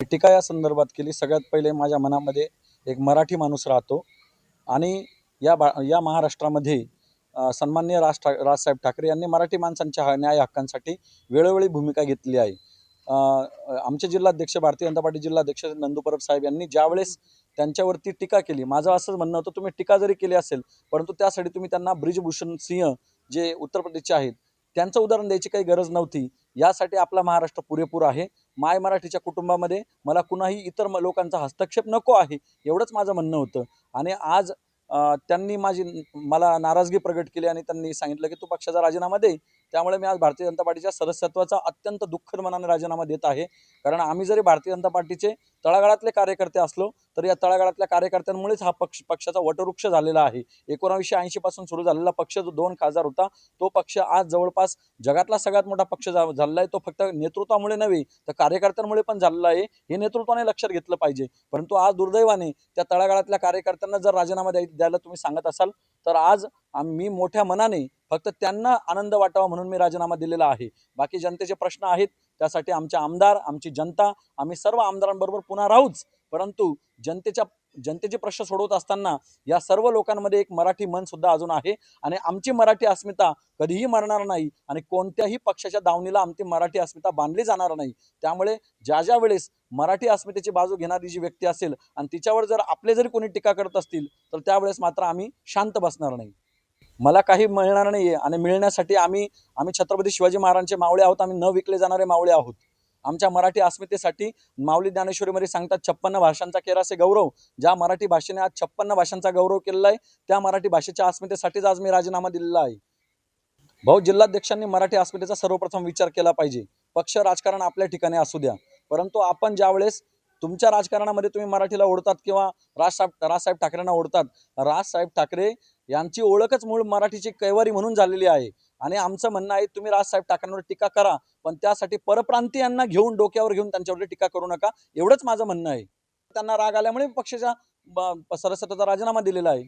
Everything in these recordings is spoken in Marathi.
टीका या संदर्भात केली। सगळ्यात पहिले माझ्या मनामध्ये एक मराठी माणूस राहतो आणि या महाराष्ट्रामध्ये सन्माननीय राजसाहेब ठाकरे यांनी मराठी माणसांच्या न्याय हक्कांसाठी वेळोवेळी भूमिका घेतली आहे। आमचे जिल्हाध्यक्ष, भारतीय जनता पार्टी जिल्हाध्यक्ष नंदू परब साहेब यांनी ज्यावेळेस त्यांच्यावरती टीका केली, माझं असंच म्हणणं होतं, तुम्ही टीका जरी केली असेल परंतु त्यासाठी तुम्ही त्यांना ब्रिजभूषण सिंह जे उत्तर प्रदेशचे आहेत त्यांचं उदाहरण द्यायची काही गरज नव्हती। यासाठी आपला महाराष्ट्र पुरेपूर आहे। माय मराठीच्या कुटुंबामध्ये मला कुणाही इतर लोकांचा हस्तक्षेप नको आहे, एवढंच माझं म्हणणं होतं। आणि आज त्यांनी मला नाराजगी प्रगट केली आणि त्यांनी सांगितलं की तू पक्षाचा राजीनामा दे। त्यामुळे मी आज भारतीय जनता पार्टीच्या सदस्यत्वाचा अत्यंत दुःखद मनाने राजीनामा देत आहे। कारण आम्ही जरी भारतीय जनता पार्टीचे तळागाळातले कार्यकर्ते असलो तरी या तळागाळातल्या कार्यकर्त्यांमुळेच हा पक्षाचा वटवृक्ष झालेला आहे। 1980 पासून सुरू झालेला पक्ष जो 2 खासदार होता, तो पक्ष आज जवळपास जगातला सगळ्यात मोठा पक्ष झालेला आहे। तो फक्त नेतृत्वामुळे नव्हे तर कार्यकर्त्यांमुळे पण झालेला आहे, हे नेतृत्वाने लक्षात घेतलं पाहिजे। परंतु आज दुर्दैवाने त्या तळागाळातल्या कार्यकर्त्यांना जर राजीनामा द्यायला तुम्ही सांगत असाल तर आज मी मोठ्या मनाने फक्त त्यांना आनंद वाटावा म्हणून मी राजीनामा दिलेला आहे। बाकी जनतेचे प्रश्न आहेत, त्यासाठी आमचे आमदार, आमची जनता, आम्ही सर्व आमदारांबरोबर पुन्हा राहूच। परंतु जनतेचे प्रश्न सोडवत असताना या सर्व लोकांमध्ये एक मराठी मन सुद्धा अजून आहे आणि आमची मराठी अस्मिता कधीही मरणार नाही आणि कोणत्याही पक्षाच्या दावणीला आमची मराठी अस्मिता बांधली जाणार नाही। त्यामुळे ज्या वेळेस मराठी अस्मितेची बाजू घेणारी जी व्यक्ती असेल आणि तिच्यावर जर आपले जरी कोणी टीका करत असतील तर त्यावेळेस मात्र आम्ही शांत बसणार नाही। मला काही मिळणार नाहीये आणि मिळण्यासाठी आम्ही छत्रपती शिवाजी महाराजांचे मावळे आहोत। आम्ही न विकले जाणारे मावळे आहोत। आमच्या मराठी अस्मितेसाठी माऊली ज्ञानेश्वरीमध्ये सांगतात 56 भाषांचा केरासे गौरव। ज्या मराठी भाषेने आज 56 भाषांचा गौरव केलेला आहे त्या मराठी भाषेच्या अस्मितेसाठीच आज मी राजीनामा दिलेला आहे। भाऊ, जिल्हाध्यक्षांनी मराठी अस्मितेचा सर्वप्रथम विचार केला पाहिजे। पक्ष राजकारण आपल्या ठिकाणी असू द्या, परंतु आपण ज्यावेळेस तुमच्या राजकारणामध्ये तुम्ही मराठीला ओढतात किंवा राजसाहेब ठाकरेंना ओढतात, राजसाहेब ठाकरे यांची ओळखच मूळ मराठीची कैवारी म्हणून झालेली आहे। आणि आमचं म्हणणं आहे, तुम्ही राजसाहेब ठाकरेंवर टीका करा पण त्यासाठी परप्रांतीयांना डोक्यावर घेऊन त्यांच्यावर टीका करू नका, एवढंच माझं म्हणणं आहे। त्यांना राग आल्यामुळे पक्षाच्या सदस्यत्वाचा राजीनामा दिलेला आहे।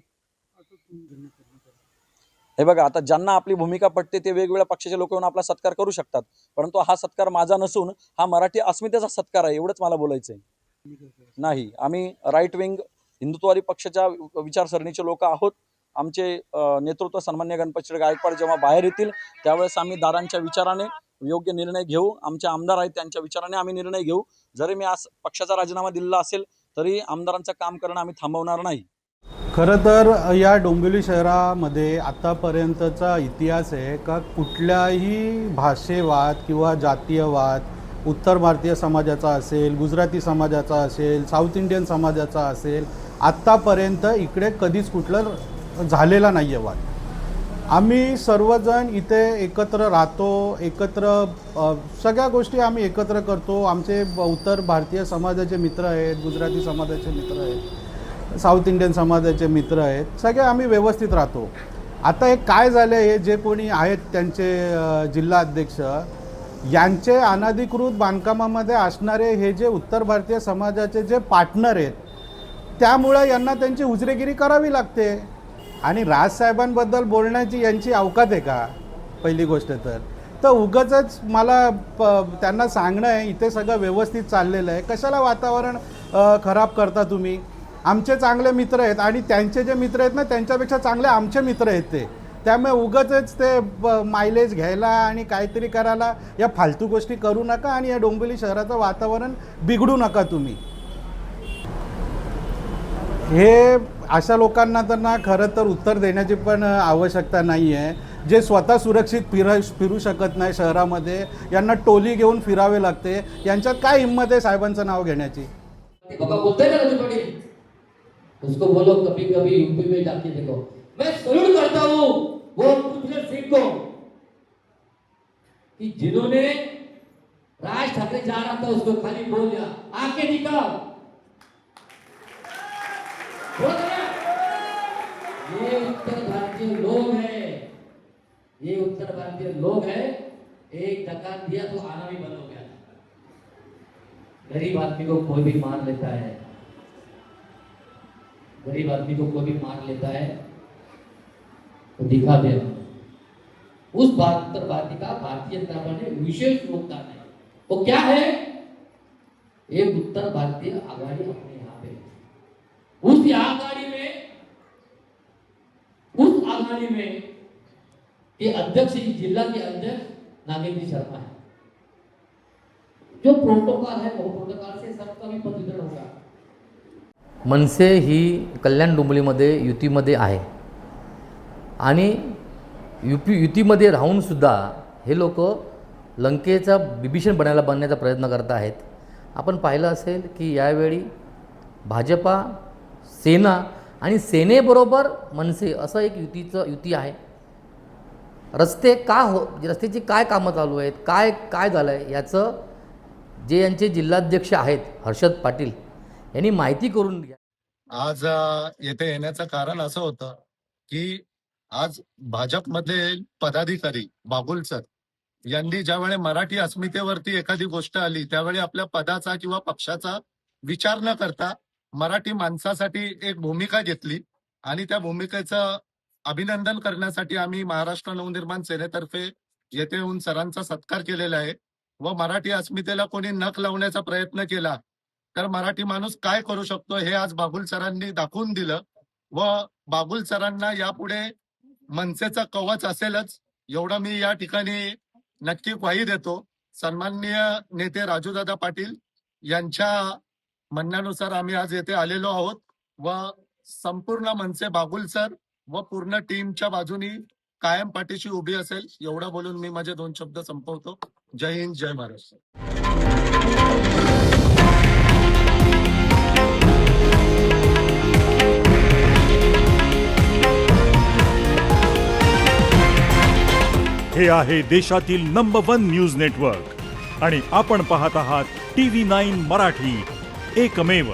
हे बघा, आता ज्यांना आपली भूमिका पटते ते वेगवेगळ्या पक्षाचे लोक येऊन आपला सत्कार करू शकतात, परंतु हा सत्कार माझा नसून हा मराठी अस्मितेचा सत्कार आहे, एवढंच मला बोलायचंय। नाही, आम्ही राईट विंग हिंदुत्ववादी पक्षाच्या विचारसरणीचे लोक आहोत। आमचे नेतृत्व सन्माननीय गणपतराव गायकवाड जेव्हा बाहेर येतील त्यावेळेस आम्ही दादांच्या विचाराने योग्य निर्णय घेऊ। आमचे आमदार आहेत त्यांच्या विचाराने आम्ही निर्णय घेऊ। जरी मी आज पक्षाचा राजीनामा दिलेला असेल तरी आमदारांचं काम करणं आम्ही थांबवणार नाही। खरं तर या डोंबिवली शहरामध्ये आतापर्यंतचा इतिहास आहे का कुठल्याही भाषेवाद किंवा जातीयवाद उत्तर भारतीय समाजाचा असेल, गुजराती समाजाचा असेल, साऊथ इंडियन समाजाचा असेल, आत्तापर्यंत इकडे कधीच कुठलं झालेला नाही आहे वाद। आम्ही सर्वजण इथे एकत्र राहतो, एकत्र सगळ्या गोष्टी आम्ही एकत्र करतो। आमचे उत्तर भारतीय समाजाचे मित्र आहेत, गुजराती समाजाचे मित्र आहेत, साऊथ इंडियन समाजाचे मित्र आहेत, सगळे आम्ही व्यवस्थित राहतो। आता हे काय झालं, हे जे कोणी आहेत त्यांचे जिल्हा अध्यक्ष यांचे अनधिकृत बांधकामामध्ये असणारे हे जे उत्तर भारतीय समाजाचे जे पार्टनर आहेत त्यामुळे यांना त्यांची उजरेगिरी करावी लागते। आणि राजसाहेबांबद्दल बोलण्याची यांची अवकात आहे का? पहिली गोष्ट तर उगाचच मला त्यांना सांगणं आहे इथे सगळं व्यवस्थित चाललेलं आहे, कशाला वातावरण खराब करता तुम्ही? आमचे चांगले मित्र आहेत आणि त्यांचे जे मित्र आहेत ना त्यांच्यापेक्षा चांगले आमचे मित्र आहेत ते। त्यामुळे उगाचच ते मायलेज घ्यायला आणि काहीतरी करायला या फालतू गोष्टी करू नका आणि या डोंबिवली शहराचं वातावरण बिघडू नका तुम्ही। हे अशा लोकांना तर ना खरं तर उत्तर देण्याची पण आवश्यकता नाही आहे। जे स्वतः सुरक्षित फिरू शकत नाही शहरामध्ये, यांना टोली घेऊन फिरावे लागते, यांच्यात काय हिम्मत आहे साहेबांचं नाव घेण्याची? बाबा बोलते हैं ना रजू पटेल, उसको बोलो कभी कभी यूपी में जाके देखो। मैं सल्यूट करता हूँ वो तुझे सिंह को कि जिन्होंने राज ठाकरे जा रहा था उसको खाली बोल दिया आके दिखाओ। ये उत्तर भारतीय लोग हैं, ये उत्तर भारतीय लोग हैं। एक धक्का दिया तो आना भी बंद हो गया। गरीब आदमी को कोई भी मार लेता है, गरीब आदमी को कोई भी मार लेता है तो दिखा दे। उस उत्तर भारतीय का भारतीय जनता पार्टी विशेष योगदान है। वो क्या है? एक उत्तर भारतीय आघाड़ी अपने यहाँ पे, उस आघाड़ी में के अध्यक्ष, जिला के अध्यक्ष नागेंद्र शर्मा है। जो प्रोटोकॉल है वो प्रोटोकॉल से सबका भी पद वितरण होगा। मनसे ही कल्याण डोंबिवलीमध्ये युतीमध्ये आहे आणि युतीमध्ये राहूनसुद्धा हे लोक लंकेचा बिभीषण बनण्याचा प्रयत्न करत आहेत। आपण पाहिलं असेल की यावेळी भाजपा, सेना आणि सेनेबरोबर मनसे असं एक युती आहे। रस्त्याची काय कामं चालू आहेत, काय झालं आहे याचं जे यांचे जिल्हाध्यक्ष आहेत हर्षद पाटील यांनी माहिती करून घ्या। आज येथे येण्याचं कारण असं होतं की आज भाजपमध्ये पदाधिकारी बागुल सर यांनी ज्यावेळी मराठी अस्मितेवरती एखादी गोष्ट आली त्यावेळी आपल्या पदाचा किंवा पक्षाचा विचार न करता मराठी माणसासाठी एक भूमिका घेतली आणि त्या भूमिकेचं अभिनंदन करण्यासाठी आम्ही महाराष्ट्र नवनिर्माण सेनेतर्फे येथे येऊन सरांचा सत्कार केलेला आहे व मराठी अस्मितेला कोणी नख लावण्याचा प्रयत्न केला तर मराठी माणूस काय करू शकतो हे आज बागुल सरांनी दाखवून दिलं व बागुल सरांना यापुढे मनसेचा कवच असेलच एवढं मी या ठिकाणी नक्की ग्वाही देतो। सन्माननीय नेते राजूदादा पाटील यांच्या म्हणण्यानुसार आम्ही आज येथे आलेलो आहोत व संपूर्ण मनसे बागुल सर व पूर्ण टीमच्या बाजूनी कायम पाठीशी उभी असेल एवढं बोलून मी माझे 2 शब्द संपवतो। जय हिंद, जय महाराष्ट्र। हे आहे देशातील नंबर 1 न्यूज नेटवर्क आणि आपण पाहत आहात TV9 मराठी, एकमेव।